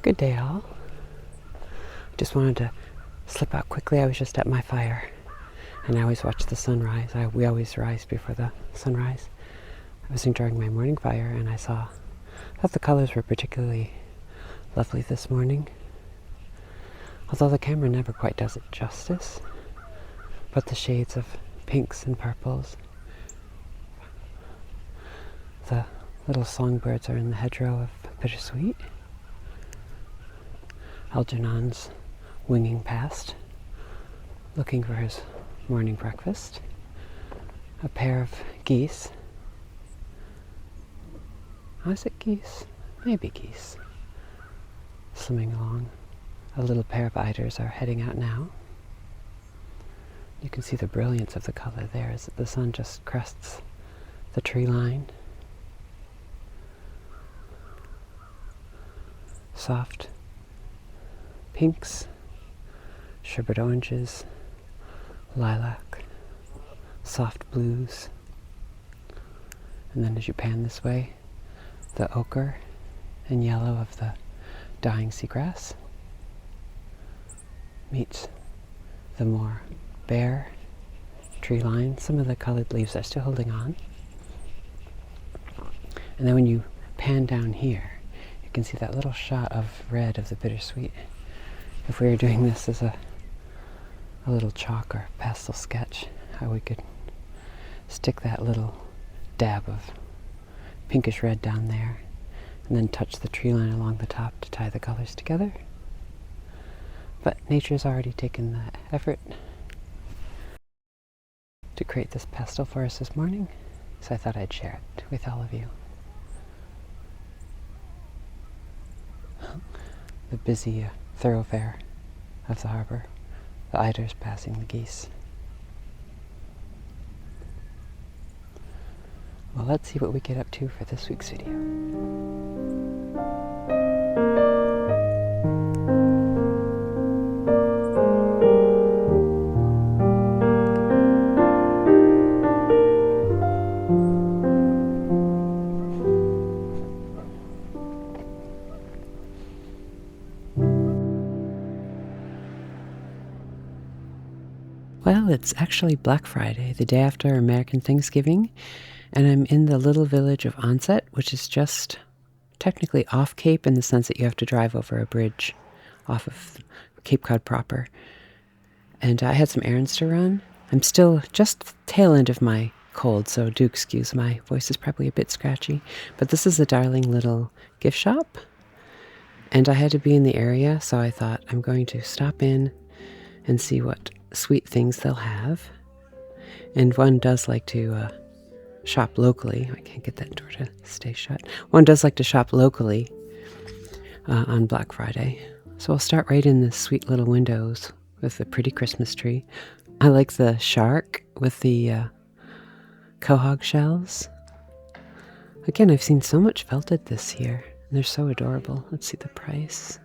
Good day, all. Just wanted to slip out quickly. I was just at my fire, and I always watch the sunrise. We always rise before the sunrise. I was enjoying my morning fire, and I thought the colors were particularly lovely this morning. Although the camera never quite does it justice, but the shades of pinks and purples. The little songbirds are in the hedgerow of bittersweet. Algernon's winging past, looking for his morning breakfast. A pair of geese. Oh, is it geese? Maybe geese. Swimming along. A little pair of eiders are heading out now. You can see the brilliance of the color there as the sun just crests the tree line. Soft pinks, sherbet oranges, lilac, soft blues. And then as you pan this way, the ochre and yellow of the dying seagrass meets the more bare tree line. Some of the colored leaves are still holding on. And then when you pan down here, you can see that little shot of red of the bittersweet. If we were doing this as a little chalk or pastel sketch, how we could stick that little dab of pinkish red down there and then touch the tree line along the top to tie the colors together. But nature's already taken the effort to create this pastel for us this morning, so I thought I'd share it with all of you. The busy thoroughfare of the harbor, the eiders passing the geese. Well, let's see what we get up to for this week's video. Well, it's actually Black Friday, the day after American Thanksgiving, and I'm in the little village of Onset, which is just technically off Cape in the sense that you have to drive over a bridge off of Cape Cod proper. And I had some errands to run. I'm still just tail end of my cold, so do excuse my voice is probably a bit scratchy. But this is a darling little gift shop, and I had to be in the area, so I thought I'm going to stop in and see what sweet things they'll have. And one does like to shop locally. I can't get that door to stay shut. One does like to shop locally on Black Friday. So I'll start right in the sweet little windows with the pretty Christmas tree. I like the shark with the quahog shells. Again, I've seen so much felted this year, and they're so adorable. Let's see the price.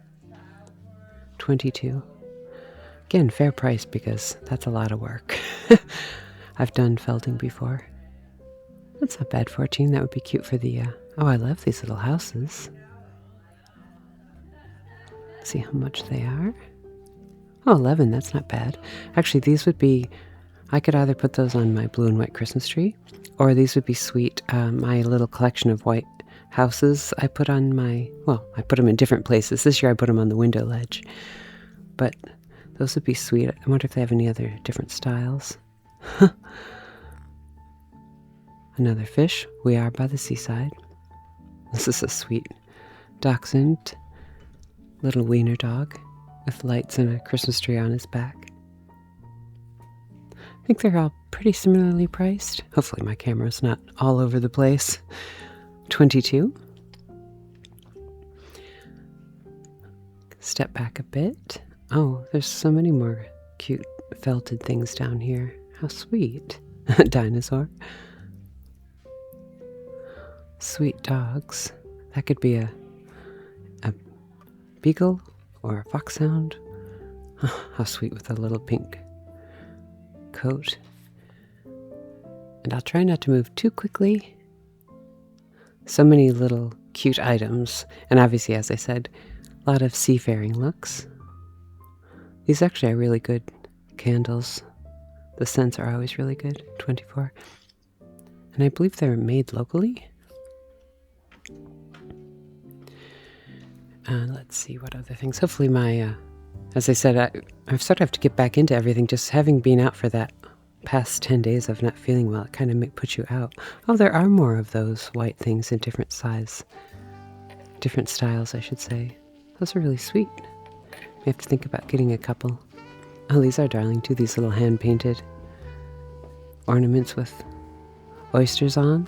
$22. Again, fair price because that's a lot of work. I've done felting before. That's not bad, $14. That would be cute for the... Oh, I love these little houses. Let's see how much they are. Oh, $11. That's not bad. Actually, these would be... I could either put those on my blue and white Christmas tree, or these would be sweet. My little collection of white houses I put on my... Well, I put them in different places. This year I put them on the window ledge. But... those would be sweet. I wonder if they have any other different styles. Another fish. We are by the seaside. This is a sweet dachshund, little wiener dog with lights and a Christmas tree on his back. I think they're all pretty similarly priced. Hopefully my camera's not all over the place. $22. Step back a bit. Oh, there's so many more cute felted things down here. How sweet. Dinosaur. Sweet dogs. That could be a beagle or a foxhound. Oh, how sweet with a little pink coat. And I'll try not to move too quickly. So many little cute items. And obviously, as I said, A lot of seafaring looks. These actually are really good candles. The scents are always really good, 24. And I believe they're made locally. Let's see what other things. Hopefully my, as I said, I sort of have to get back into everything. Just having been out for that past 10 days of not feeling well, it kind of puts you out. Oh, there are more of those white things in different styles, I should say. Those are really sweet. We have to think about getting a couple. Oh, these are darling too, these little hand-painted ornaments with oysters on.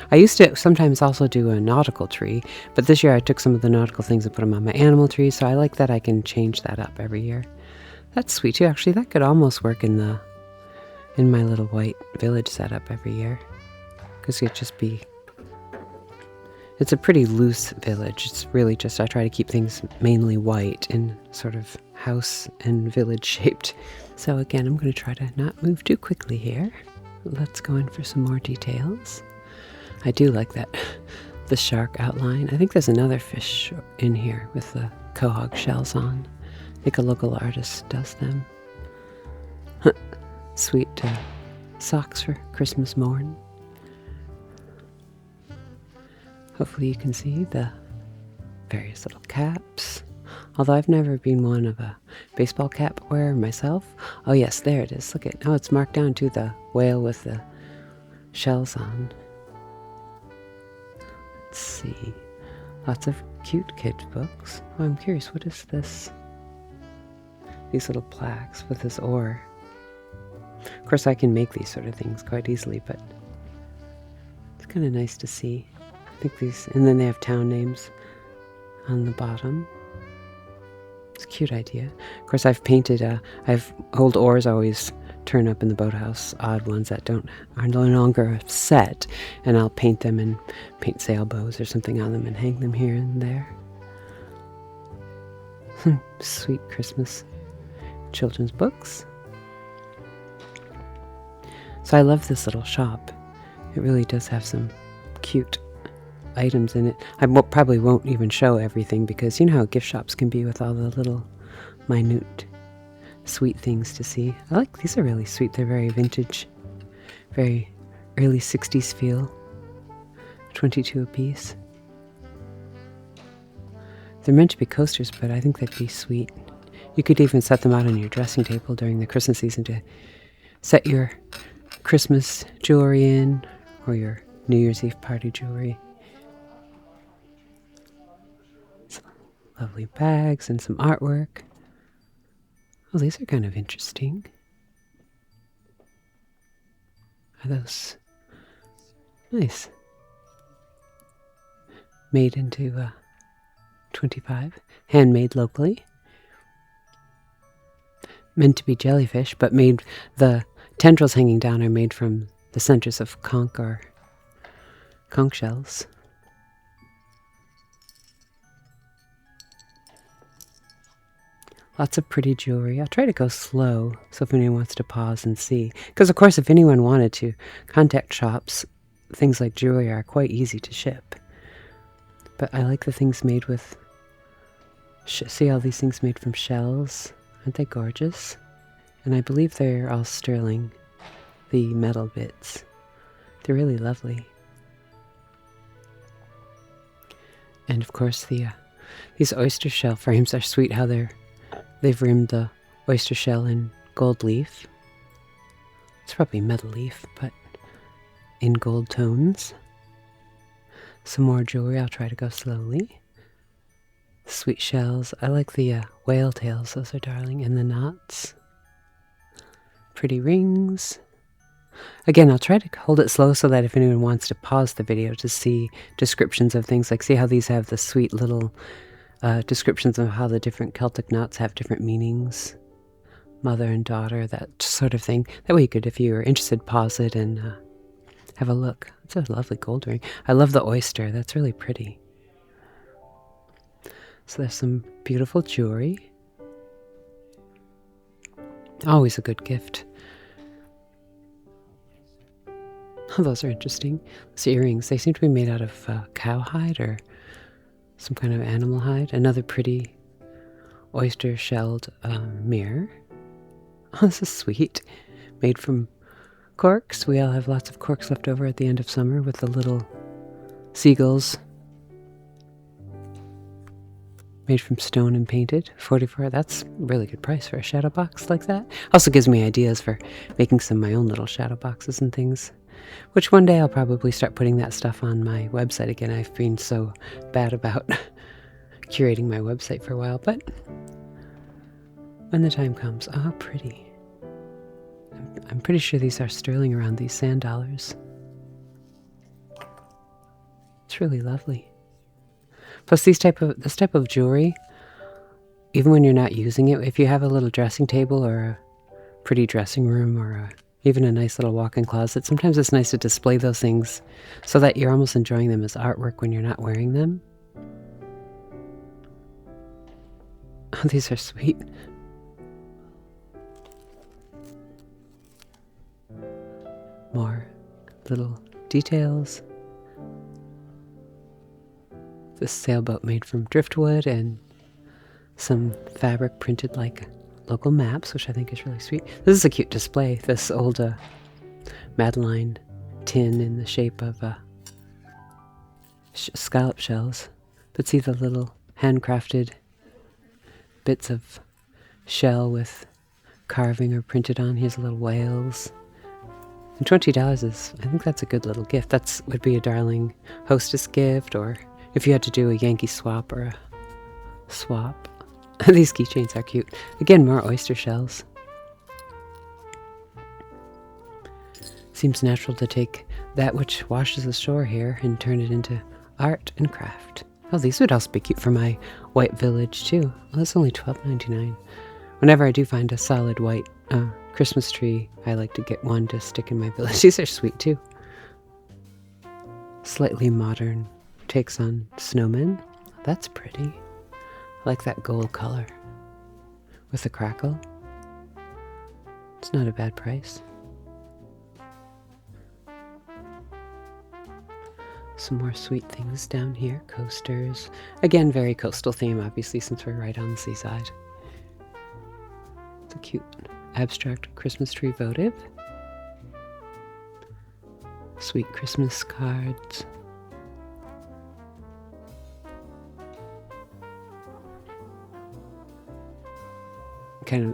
I used to sometimes also do a nautical tree, but this year I took some of the nautical things and put them on my animal tree, so I like that I can change that up every year. That's sweet too. Actually, that could almost work in my little white village setup every year, because it'd just be... It's a pretty loose village. It's really just, I try to keep things mainly white and sort of house and village shaped. So again, I'm going to try to not move too quickly here. Let's go in for some more details. I do like that, the shark outline. I think there's another fish in here with the quahog shells on. I think a local artist does them. Sweet socks for Christmas morn. Hopefully you can see the various little caps. Although I've never been one of a baseball cap wearer myself. Oh yes, there it is. Look at, oh, it's marked down to the whale with the shells on. Let's see. Lots of cute kids books. Oh, I'm curious, what is this? These little plaques with this oar. Of course, I can make these sort of things quite easily, but it's kind of nice to see. I think these, and then they have town names on the bottom. It's a cute idea. Of course, I've painted, I've old oars always turn up in the boathouse, odd ones that are no longer set, and I'll paint them and paint sailbows or something on them and hang them here and there. Sweet Christmas children's books. So I love this little shop. It really does have some cute items in it. I probably won't even show everything because you know how gift shops can be with all the little minute sweet things to see. I like these, are really sweet. They're very vintage, very early 60s feel. 22 a piece. They're meant to be coasters, but I think they'd be sweet. You could even set them out on your dressing table during the Christmas season to set your Christmas jewelry in, or your New Year's Eve party jewelry. Some lovely bags and some artwork. Oh, these are kind of interesting. Are those nice? Made into 25. Handmade locally. Meant to be jellyfish, but made, the tendrils hanging down are made from the centers of conch shells. Lots of pretty jewelry. I'll try to go slow, so if anyone wants to pause and see. Because, of course, if anyone wanted to contact shops, things like jewelry are quite easy to ship. But I like the things made with... see all these things made from shells? Aren't they gorgeous? And I believe they're all sterling, the metal bits. They're really lovely. And, of course, these oyster shell frames are sweet, how they've rimmed the oyster shell in gold leaf. It's probably metal leaf, but in gold tones. Some more jewelry. I'll try to go slowly. Sweet shells. I like the whale tails. Those are darling. And the knots. Pretty rings. Again, I'll try to hold it slow so that if anyone wants to pause the video to see descriptions of things, like see how these have the sweet little descriptions of how the different Celtic knots have different meanings. Mother and daughter, that sort of thing. That way you could, if you were interested, pause it and have a look. It's a lovely gold ring. I love the oyster. That's really pretty. So there's some beautiful jewelry. Always a good gift. Oh, those are interesting. Those earrings, they seem to be made out of cowhide or some kind of animal hide. Another pretty oyster shelled mirror. Oh, this is sweet. Made from corks. We all have lots of corks left over at the end of summer with the little seagulls. Made from stone and painted. 44. That's a really good price for a shadow box like that. Also gives me ideas for making some of my own little shadow boxes and things. Which one day I'll probably start putting that stuff on my website again. I've been so bad about curating my website for a while, but when the time comes. Oh, pretty. I'm pretty sure these are sterling around these sand dollars. It's really lovely. Plus this type of jewelry, even when you're not using it, if you have a little dressing table or a pretty dressing room or even a nice little walk-in closet, sometimes it's nice to display those things so that you're almost enjoying them as artwork when you're not wearing them. Oh, these are sweet. More little details. This sailboat made from driftwood and some fabric printed like local maps, which I think is really sweet. This is a cute display. This old Madeline tin in the shape of scallop shells. But see the little handcrafted bits of shell with carving or printed on. Here's little whales. And $20 is, I think that's a good little gift. That would be a darling hostess gift, or if you had to do a Yankee swap or a swap. These keychains are cute. Again, more oyster shells. Seems natural to take that which washes ashore here and turn it into art and craft. Oh, these would also be cute for my white village too. Well, that's only $12.99. Whenever I do find a solid white Christmas tree, I like to get one to stick in my village. These are sweet too. Slightly modern takes on snowmen. That's pretty. I like that gold color with the crackle. It's not a bad price. Some more sweet things down here. Coasters. Again, very coastal theme, obviously, since we're right on the seaside. It's a cute abstract Christmas tree votive. Sweet Christmas cards.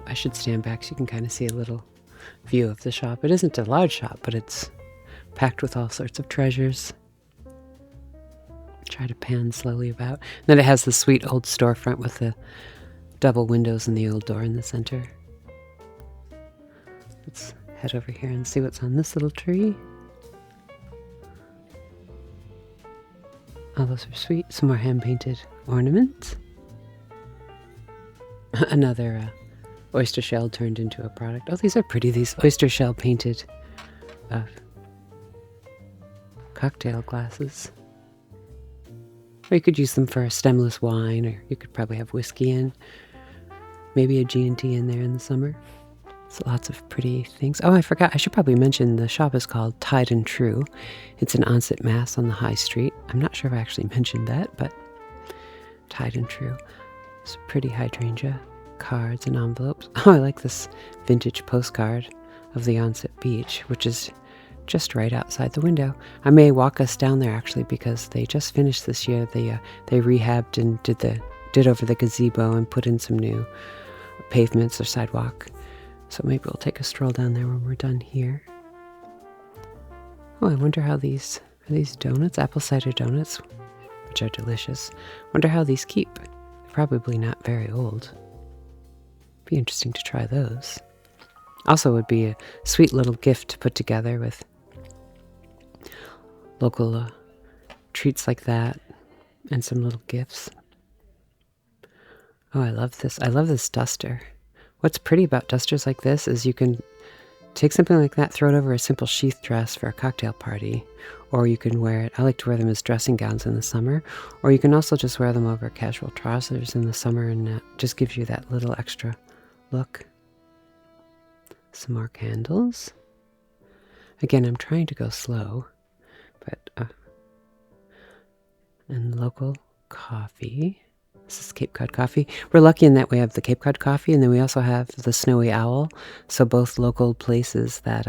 I should stand back so you can kind of see a little view of the shop. It isn't a large shop, but it's packed with all sorts of treasures. Try to pan slowly about. And then it has the sweet old storefront with the double windows and the old door in the center. Let's head over here and see what's on this little tree. Oh, those are sweet. Some more hand-painted ornaments. Another oyster shell turned into a product. Oh, these are pretty. These oyster shell painted cocktail glasses. Or you could use them for a stemless wine, or you could probably have whiskey in. Maybe a G&T in there in the summer. So lots of pretty things. Oh, I forgot. I should probably mention the shop is called Tide and True. It's in Onset, Mass. On the High Street. I'm not sure if I actually mentioned that, but Tide and True. It's a pretty hydrangea. Cards and envelopes. Oh, I like this vintage postcard of the Onset Beach, which is just right outside the window. I may walk us down there actually, because they just finished this year. They rehabbed and did over the gazebo and put in some new pavements or sidewalk. So maybe we'll take a stroll down there when we're done here. Oh, I wonder how these donuts, apple cider donuts, which are delicious. Wonder how these keep. Probably not very old. Be interesting to try those. Also would be a sweet little gift to put together with local treats like that and some little gifts. Oh, I love this. I love this duster. What's pretty about dusters like this is you can take something like that, throw it over a simple sheath dress for a cocktail party, or you can wear it. I like to wear them as dressing gowns in the summer, or you can also just wear them over casual trousers in the summer, and it just gives you that little extra look. Some more candles. Again, I'm trying to go slow, but and local coffee. This is Cape Cod coffee. We're lucky in that we have the Cape Cod coffee, and then we also have the Snowy Owl. So both local places that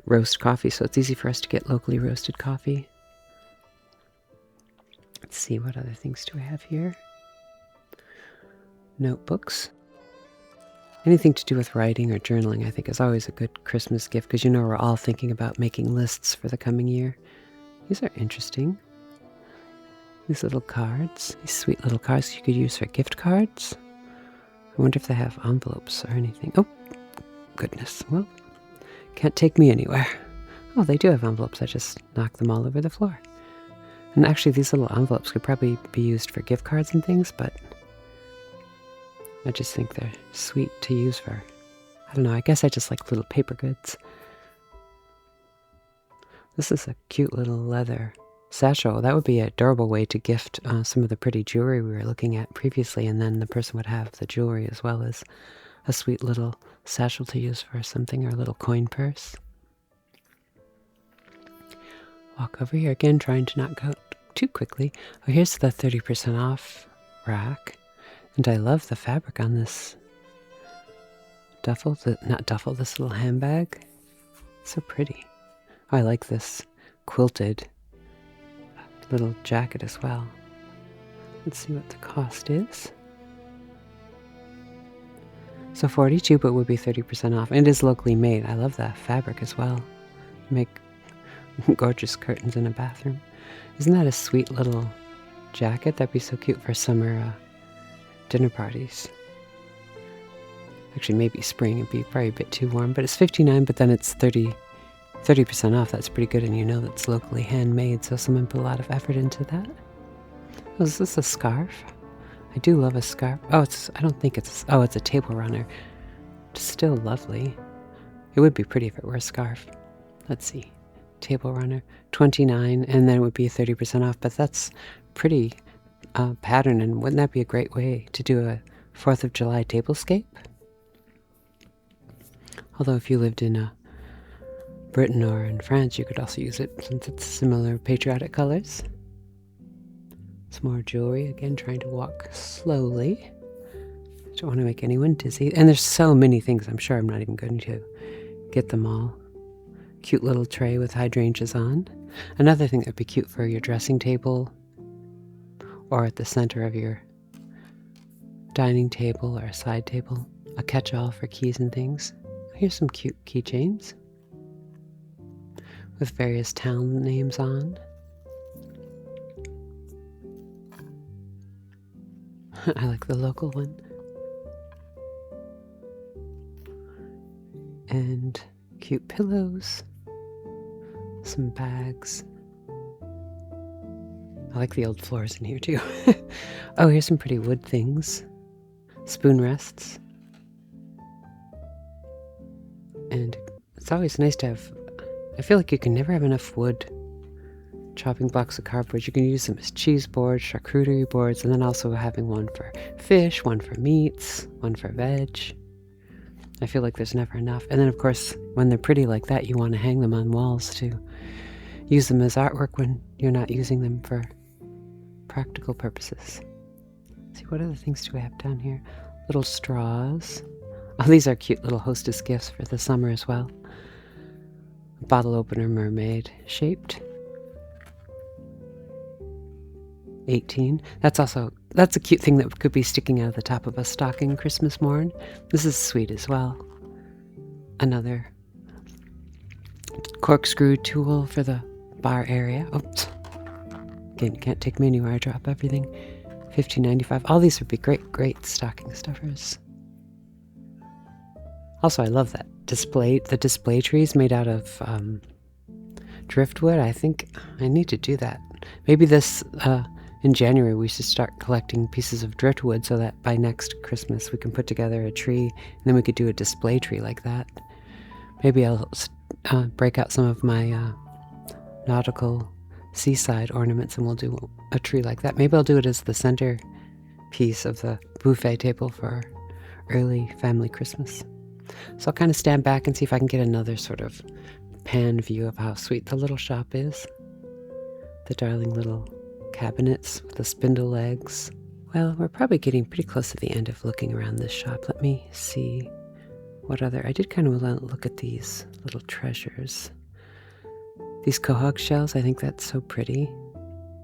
roast coffee. So it's easy for us to get locally roasted coffee. Let's see, what other things do we have here? Notebooks. Anything to do with writing or journaling, I think, is always a good Christmas gift, because we're all thinking about making lists for the coming year. These are interesting. These little cards, these sweet little cards you could use for gift cards. I wonder if they have envelopes or anything. Oh, goodness. Well, can't take me anywhere. Oh, they do have envelopes. I just knocked them all over the floor. And actually, these little envelopes could probably be used for gift cards and things, but I just think they're sweet to use for, I don't know, I guess I just like little paper goods. This is a cute little leather satchel. That would be a durable way to gift some of the pretty jewelry we were looking at previously, and then the person would have the jewelry as well as a sweet little satchel to use for something, or a little coin purse. Walk over here again, trying to not go too quickly. Oh, here's the 30% off rack. And I love the fabric on this duffel, this little handbag. It's so pretty. Oh, I like this quilted little jacket as well. Let's see what the cost is. So $42, but would be 30% off. And it is locally made. I love that fabric as well. Make gorgeous curtains in a bathroom. Isn't that a sweet little jacket? That'd be so cute for summer dinner parties. Actually, maybe spring. It'd be probably a bit too warm, but it's $59, but then it's 30% off. That's pretty good, and you know that's locally handmade, so someone put a lot of effort into that. Oh, is this a scarf? I do love a scarf. Oh, I don't think it's a table runner. It's still lovely. It would be pretty if it were a scarf. Let's see. Table runner, $29, and then it would be 30% off, but that's pretty pattern, and wouldn't that be a great way to do a 4th of July tablescape? Although if you lived in Britain or in France, you could also use it since it's similar patriotic colors. Some more jewelry, again trying to walk slowly. Don't want to make anyone dizzy. And there's so many things, I'm sure I'm not even going to get them all. Cute little tray with hydrangeas on. Another thing that would be cute for your dressing table, or at the center of your dining table or a side table. A catch-all for keys and things. Here's some cute keychains with various town names on. I like the local one. And cute pillows. Some bags. I like the old floors in here too. Oh, here's some pretty wood things. Spoon rests. And it's always nice to have, I feel like you can never have enough wood chopping blocks of cardboard. You can use them as cheese boards, charcuterie boards, and then also having one for fish, one for meats, one for veg. I feel like there's never enough. And then, of course, when they're pretty like that, you want to hang them on walls to use them as artwork when you're not using them for practical purposes. Let's see, what other things do we have down here? Little straws. Oh, these are cute little hostess gifts for the summer as well. A bottle opener, mermaid shaped. 18. That's a cute thing that could be sticking out of the top of a stocking Christmas morn. This is sweet as well. Another corkscrew tool for the bar area. Oops. Again, you can't take me anywhere. I drop everything. $15.95. All these would be great stocking stuffers. Also, I love that the display trees made out of driftwood. I think I need to do that. Maybe in January we should start collecting pieces of driftwood so that by next Christmas we can put together a tree, and then we could do a display tree like that. Maybe I'll break out some of my nautical Seaside ornaments and we'll do a tree like that. Maybe I'll do it as the center piece of the buffet table for early family Christmas. So I'll kind of stand back and see if I can get another sort of pan view of how sweet the little shop is. The darling little cabinets with the spindle legs. Well, we're probably getting pretty close to the end of looking around this shop. Let me see what other... I did kind of want to look at these little treasures. These quahog shells, I think that's so pretty,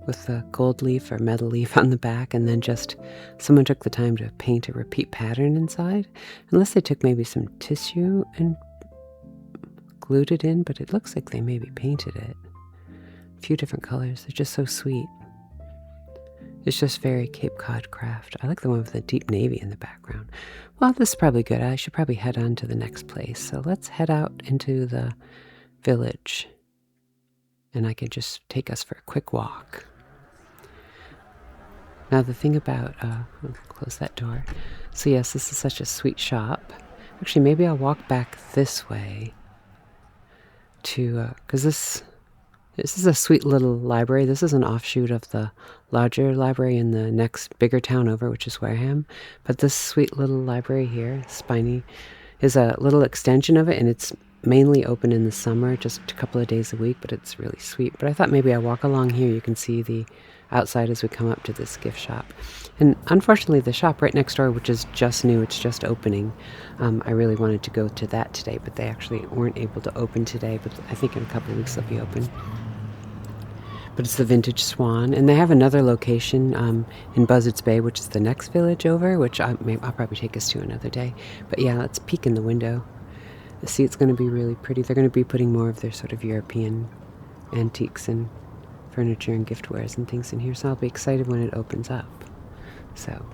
with the gold leaf or metal leaf on the back, and then just someone took the time to paint a repeat pattern inside. Unless they took maybe some tissue and glued it in, but it looks like they maybe painted it. A few different colors. They're just so sweet. It's just very Cape Cod craft. I like the one with the deep navy in the background. Well, this is probably good. I should probably head on to the next place. So let's head out into the village, and I can just take us for a quick walk. Now the thing about, I'll close that door. So yes, this is such a sweet shop. Actually, maybe I'll walk back this way to, because this is a sweet little library. This is an offshoot of the larger library in the next bigger town over, which is Wareham. But this sweet little library here, Spiny, is a little extension of it, and it's mainly open in the summer, just a couple of days a week, but it's really sweet. But I thought maybe I'll walk along here. You can see the outside as we come up to this gift shop. And unfortunately, the shop right next door, which is just new, it's just opening, I really wanted to go to that today, but they actually weren't able to open today, but I think in a couple of weeks they'll be open. But it's the Vintage Swan, and they have another location in Buzzards Bay, which is the next village over, which I'll probably take us to another day. But yeah, let's peek in the window. See, it's going to be really pretty. They're going to be putting more of their sort of European antiques and furniture and giftwares and things in here, so I'll be excited when it opens up. So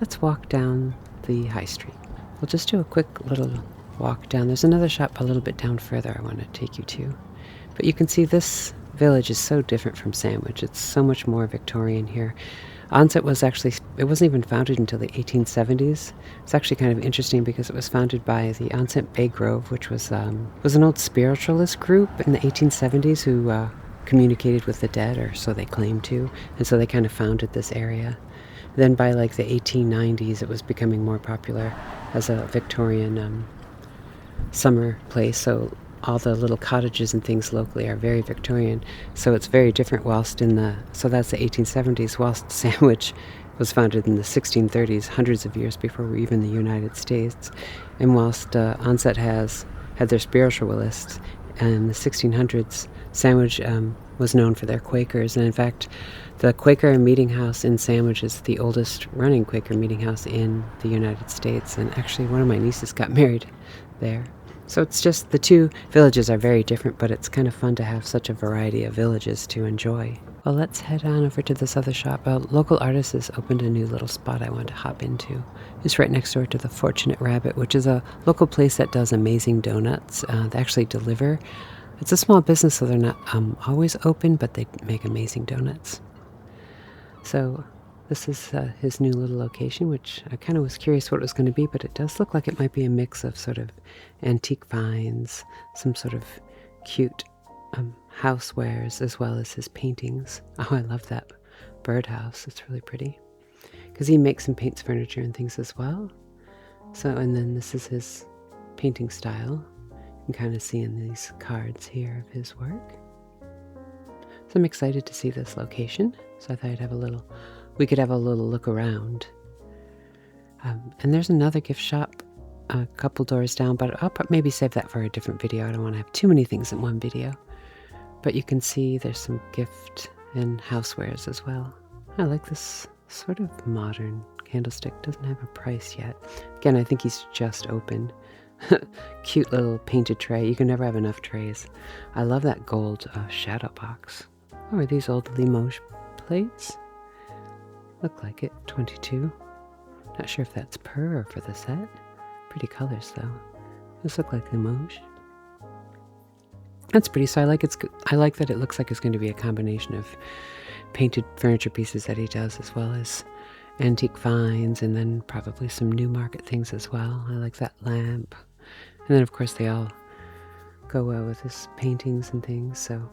let's walk down the high street. We'll just do a quick little walk down. There's another shop a little bit down further I want to take you to. But you can see this village is so different from Sandwich. It's so much more Victorian here. Onset was actually, it wasn't even founded until the 1870s. It's actually kind of interesting because it was founded by the Onset Bay Grove, which was an old spiritualist group in the 1870s who communicated with the dead, or so they claimed to, and so they kind of founded this area. Then by like the 1890s, it was becoming more popular as a Victorian summer place, so all the little cottages and things locally are very Victorian, so it's very different. So that's the 1870s, whilst Sandwich was founded in the 1630s, hundreds of years before even the United States, and whilst Onset had their spiritualists in the 1600s, Sandwich was known for their Quakers, and in fact, the Quaker meeting house in Sandwich is the oldest running Quaker meeting house in the United States, and actually one of my nieces got married there. So it's just, the two villages are very different, but it's kind of fun to have such a variety of villages to enjoy. Well, let's head on over to this other shop. A local artist has opened a new little spot I want to hop into. It's right next door to the Fortunate Rabbit, which is a local place that does amazing donuts. They actually deliver. It's a small business, so they're not always open, but they make amazing donuts. So this is his new little location, which I kind of was curious what it was going to be, but it does look like it might be a mix of sort of antique finds, some sort of cute housewares, as well as his paintings. Oh, I love that birdhouse. It's really pretty. Because he makes and paints furniture and things as well. So, and then this is his painting style. You can kind of see in these cards here of his work. So I'm excited to see this location. So I thought we could have a little look around. And there's another gift shop a couple doors down, but I'll maybe save that for a different video. I don't want to have too many things in one video. But you can see there's some gift and housewares as well. I like this sort of modern candlestick. Doesn't have a price yet. Again, I think he's just opened. Cute little painted tray. You can never have enough trays. I love that gold shadow box. Oh, are these old Limoges plates? Look like it. 22. Not sure if that's per or for the set. Pretty colors though. Those look like Limoges. That's pretty. So I like that it looks like it's going to be a combination of painted furniture pieces that he does, as well as antique finds, and then probably some Newmarket things as well. I like that lamp. And then of course they all go well with his paintings and things, so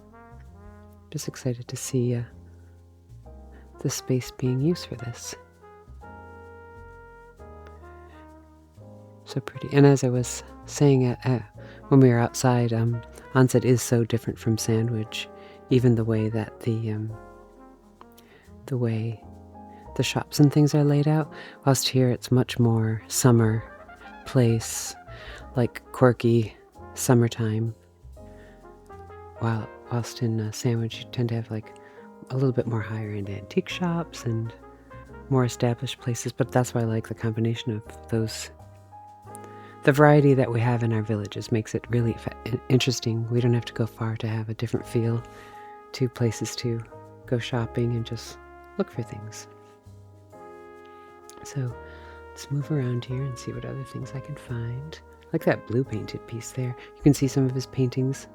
just excited to see the space being used for this. So pretty. And as I was saying when we were outside, Onset is so different from Sandwich. Even the way that the the way the shops and things are laid out, whilst here it's much more summer place, like quirky summertime. Whilst in Sandwich you tend to have like a little bit more higher end antique shops and more established places, but that's why I like the combination of those. The variety that we have in our villages makes it really interesting. We don't have to go far to have a different feel, to places to go shopping and just look for things. So let's move around here and see what other things I can find. Like that blue painted piece there. You can see some of his paintings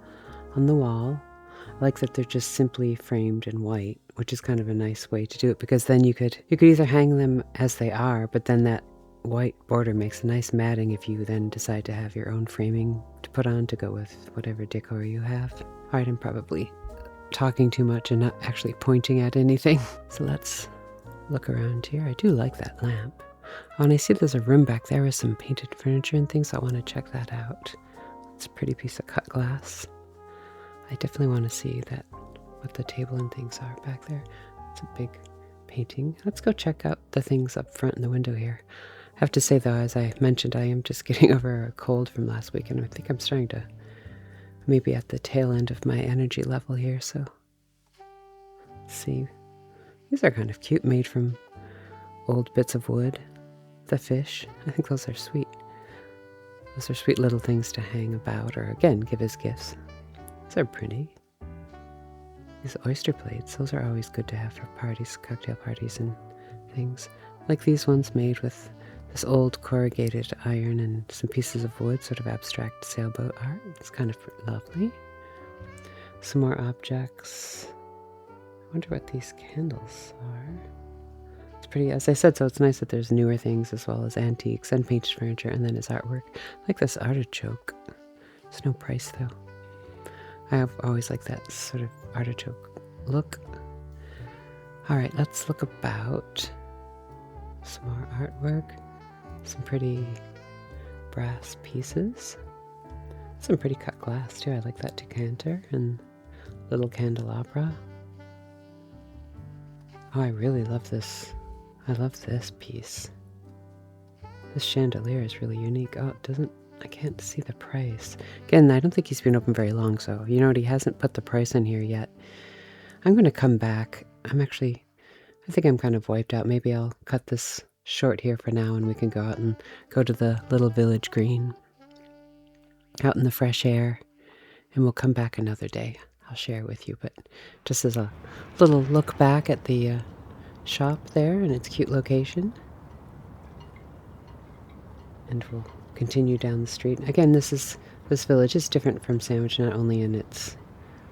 on the wall. I like that they're just simply framed in white, which is kind of a nice way to do it, because then you could either hang them as they are, but then that white border makes a nice matting if you then decide to have your own framing to put on to go with whatever decor you have. All right, I'm probably talking too much and not actually pointing at anything. So let's look around here. I do like that lamp. Oh, and I see there's a room back there with some painted furniture and things. I want to check that out. It's a pretty piece of cut glass. I definitely want to see that, what the table and things are back there. It's a big painting. Let's go check out the things up front in the window here. I have to say though, as I mentioned, I am just getting over a cold from last week, and I think I'm starting to maybe at the tail end of my energy level here. So let's see. These are kind of cute, made from old bits of wood. The fish, I think those are sweet. Those are sweet little things to hang about, or again, give as gifts. These are pretty. These oyster plates, those are always good to have for parties, cocktail parties and things. Like these ones made with this old corrugated iron and some pieces of wood, sort of abstract sailboat art. It's kind of lovely. Some more objects. I wonder what these candles are. It's pretty, as I said, so it's nice that there's newer things as well as antiques and painted furniture, and then his artwork. Like this artichoke. There's no price though. I've always liked that sort of artichoke look. All right, let's look about. Some more artwork. Some pretty brass pieces. Some pretty cut glass too. I like that decanter and little candelabra. Oh, I really love this. I love this piece. This chandelier is really unique. Oh, it doesn't, I can't see the price. Again, I don't think he's been open very long, so you know what, he hasn't put the price in here yet. I'm going to come back. I think I'm kind of wiped out. Maybe I'll cut this short here for now and we can go out and go to the little village green out in the fresh air, and we'll come back another day. I'll share with you, but just as a little look back at the shop there and its cute location. And we'll continue down the street. Again, this village is different from Sandwich, not only in its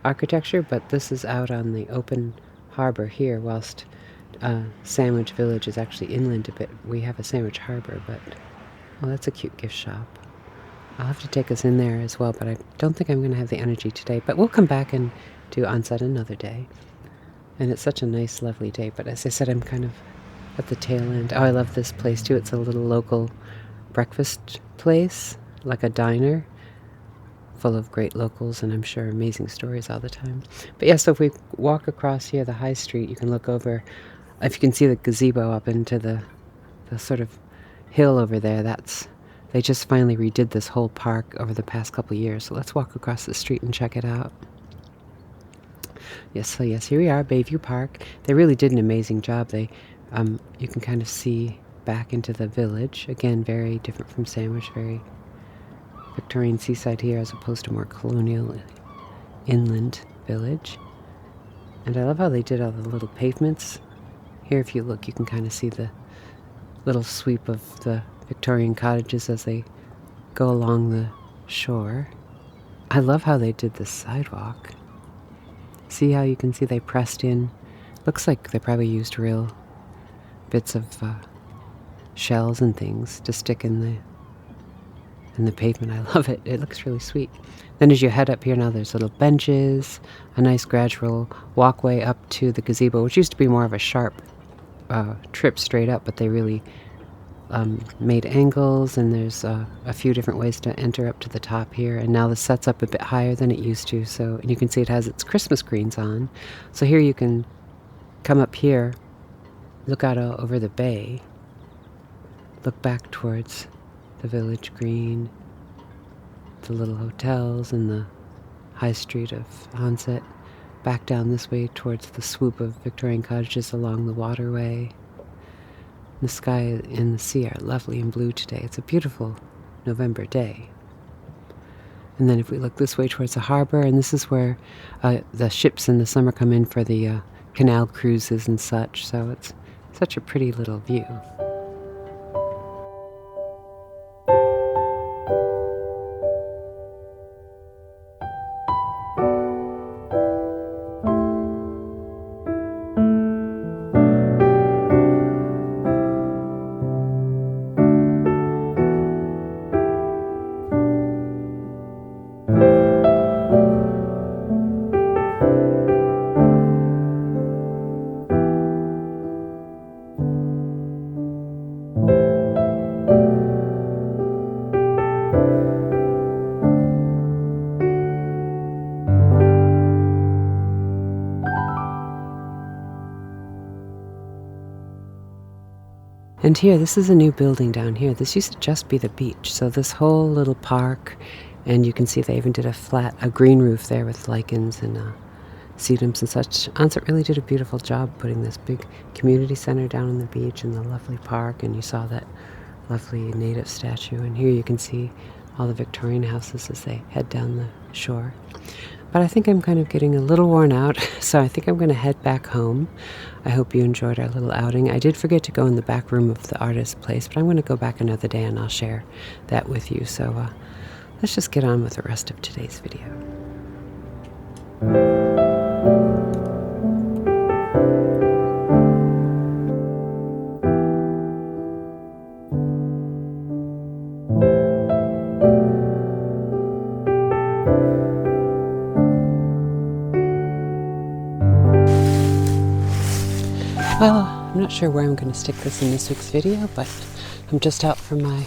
architecture, but this is out on the open harbor here, whilst Sandwich Village is actually inland a bit. We have a Sandwich Harbor, but, well, that's a cute gift shop. I'll have to take us in there as well, but I don't think I'm going to have the energy today. But we'll come back and do Onset another day. And it's such a nice, lovely day. But as I said, I'm kind of at the tail end. Oh, I love this place too. It's a little local breakfast place, like a diner, full of great locals, and I'm sure amazing stories all the time. But yeah, so if we walk across here, the high street, you can look over. If you can see the gazebo up into the sort of hill over there, they just finally redid this whole park over the past couple of years. So let's walk across the street and check it out. Yes, so yes, here we are, Bayview Park. They really did an amazing job. You can kind of see back into the village. Again, very different from Sandwich, very Victorian seaside here as opposed to more colonial inland village. And I love how they did all the little pavements. Here, if you look, you can kind of see the little sweep of the Victorian cottages as they go along the shore. I love how they did the sidewalk. See how you can see they pressed in? Looks like they probably used real bits of shells and things to stick in the pavement. I love it. It looks really sweet. Then as you head up here now, there's little benches, a nice gradual walkway up to the gazebo, which used to be more of a sharp trip straight up, but they really made angles, and there's a few different ways to enter up to the top here. And now the set's up a bit higher than it used to, and you can see it has its Christmas greens on. So here you can come up here look out over the bay, look back towards the village green, the little hotels and the high street of Onset, back down this way towards the swoop of Victorian cottages along the waterway. The sky and the sea are lovely and blue today. It's a beautiful November day. And then if we look this way towards the harbor, and this is where the ships in the summer come in for the canal cruises and such, so it's such a pretty little view. And here, this is a new building down here. This used to just be the beach. So this whole little park, and you can see they even did a green roof there with lichens and sedums and such. Onset really did a beautiful job putting this big community center down on the beach and the lovely park, and you saw that lovely native statue. And here you can see all the Victorian houses as they head down the shore. But I think I'm kind of getting a little worn out, so I think I'm going to head back home. I hope you enjoyed our little outing. I did forget to go in the back room of the artist's place, but I'm going to go back another day and I'll share that with you. So let's just get on with the rest of today's video. Well, I'm not sure where I'm going to stick this in this week's video, but I'm just out for my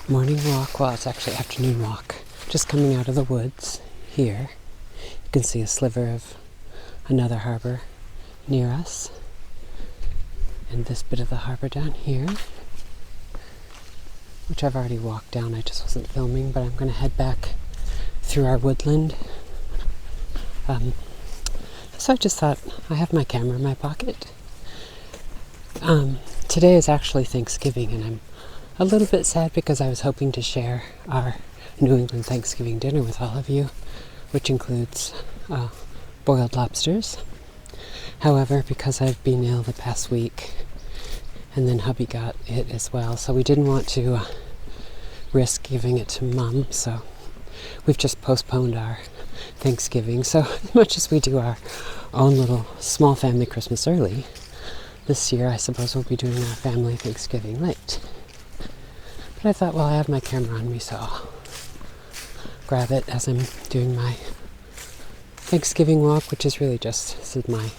morning walk. Well, it's actually afternoon walk. Just coming out of the woods here. You can see a sliver of another harbor near us. And this bit of the harbor down here, which I've already walked down. I just wasn't filming, but I'm going to head back through our woodland. So I just thought, I have my camera in my pocket. Today is actually Thanksgiving, and I'm a little bit sad because I was hoping to share our New England Thanksgiving dinner with all of you, which includes boiled lobsters. However, because I've been ill the past week, and then hubby got it as well, so we didn't want to risk giving it to Mom, so we've just postponed our Thanksgiving. So as much as we do our own little small family Christmas early, this year I suppose we'll be doing our family Thanksgiving late. But I thought, well, I have my camera on me, so I'll grab it as I'm doing my Thanksgiving walk, which is really just, this is my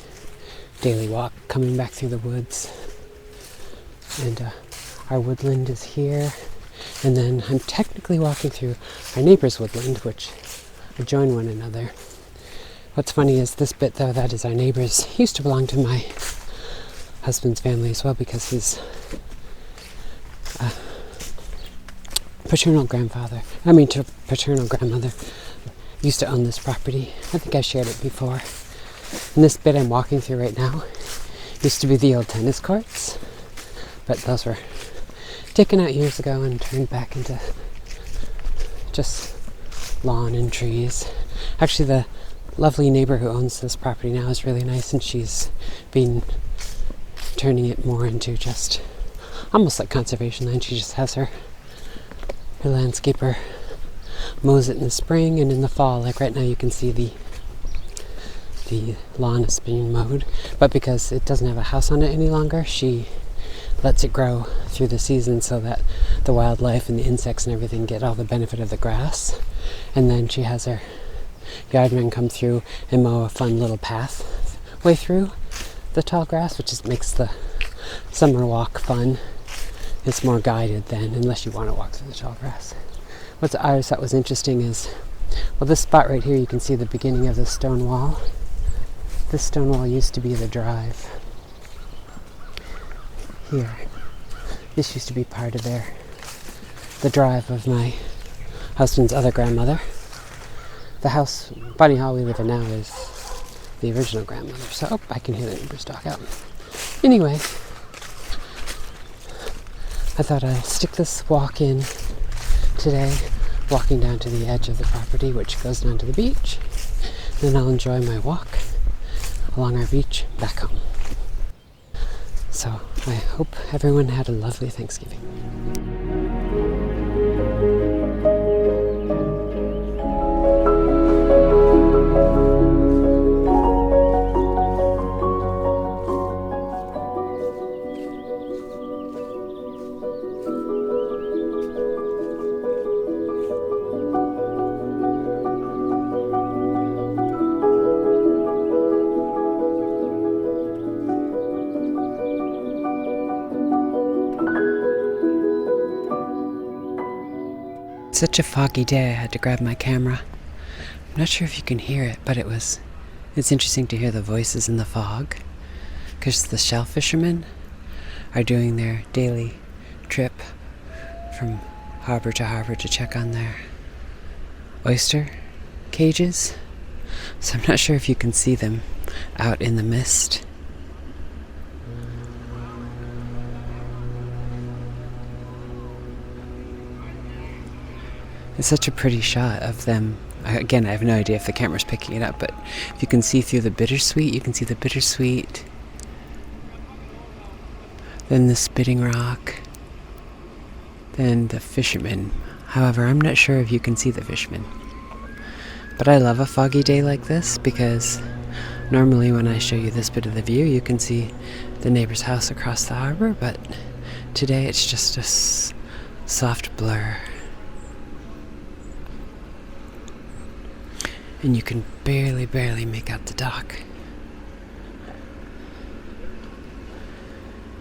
daily walk, coming back through the woods. And our woodland is here. And then I'm technically walking through our neighbor's woodland, which adjoin one another. What's funny is this bit, though, that is our neighbor's, he used to belong to my husband's family as well, because his paternal grandmother used to own this property. I think I shared it before. And this bit I'm walking through right now used to be the old tennis courts, but those were taken out years ago and turned back into just lawn and trees. Actually, the lovely neighbor who owns this property now is really nice, and she's been turning it more into just almost like conservation land. She just has her landscaper mows it in the spring, and in the fall, like right now, you can see the lawn is being mowed, but because it doesn't have a house on it any longer, she lets it grow through the season so that the wildlife and the insects and everything get all the benefit of the grass. And then she has her yardman come through and mow a fun little path way through the tall grass, which just makes the summer walk fun. It's more guided then, unless you want to walk through the tall grass. What I always thought was interesting is, well, this spot right here, you can see the beginning of the stone wall. This stone wall used to be the drive. here. This used to be part of the drive of my husband's other grandmother. The house, Bunny Hall we live in now, is the original grandmother. So, oh, I can hear the neighbor's dog out. Anyway, I thought I'd stick this walk in today, walking down to the edge of the property, which goes down to the beach. Then I'll enjoy my walk along our beach back home. So I hope everyone had a lovely Thanksgiving. Such a foggy day, I had to grab my camera. I'm not sure if you can hear it, but it's interesting to hear the voices in the fog, because the shell fishermen are doing their daily trip from harbor to check on their oyster cages. So I'm not sure if you can see them out in the mist. It's such a pretty shot of them. Again, I have no idea if the camera's picking it up, but if you can see through the bittersweet, you can see the bittersweet, then the spitting rock, then the fishermen. However, I'm not sure if you can see the fishermen. But I love a foggy day like this, because normally when I show you this bit of the view, you can see the neighbor's house across the harbor, but today it's just a soft blur. And you can barely make out the dock.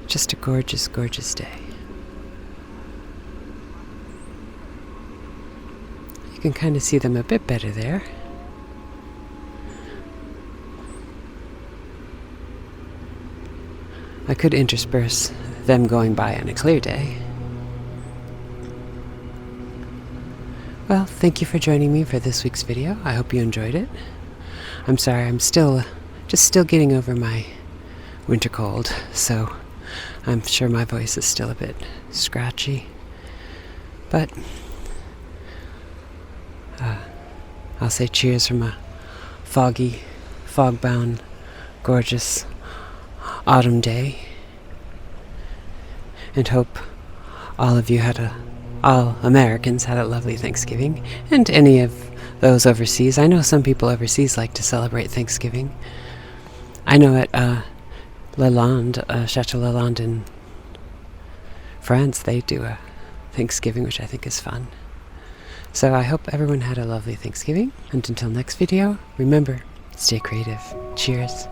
Just a gorgeous, gorgeous day. You can kind of see them a bit better there. I could intersperse them going by on a clear day. Well, thank you for joining me for this week's video. I hope you enjoyed it. I'm sorry, I'm still getting over my winter cold, so I'm sure my voice is still a bit scratchy. But I'll say cheers from a foggy, fog-bound, gorgeous autumn day, and hope all Americans had a lovely Thanksgiving, and any of those overseas. I know some people overseas like to celebrate Thanksgiving. I know at Chateau Lalande in France, they do a Thanksgiving, which I think is fun. So I hope everyone had a lovely Thanksgiving, and until next video, remember, stay creative. Cheers.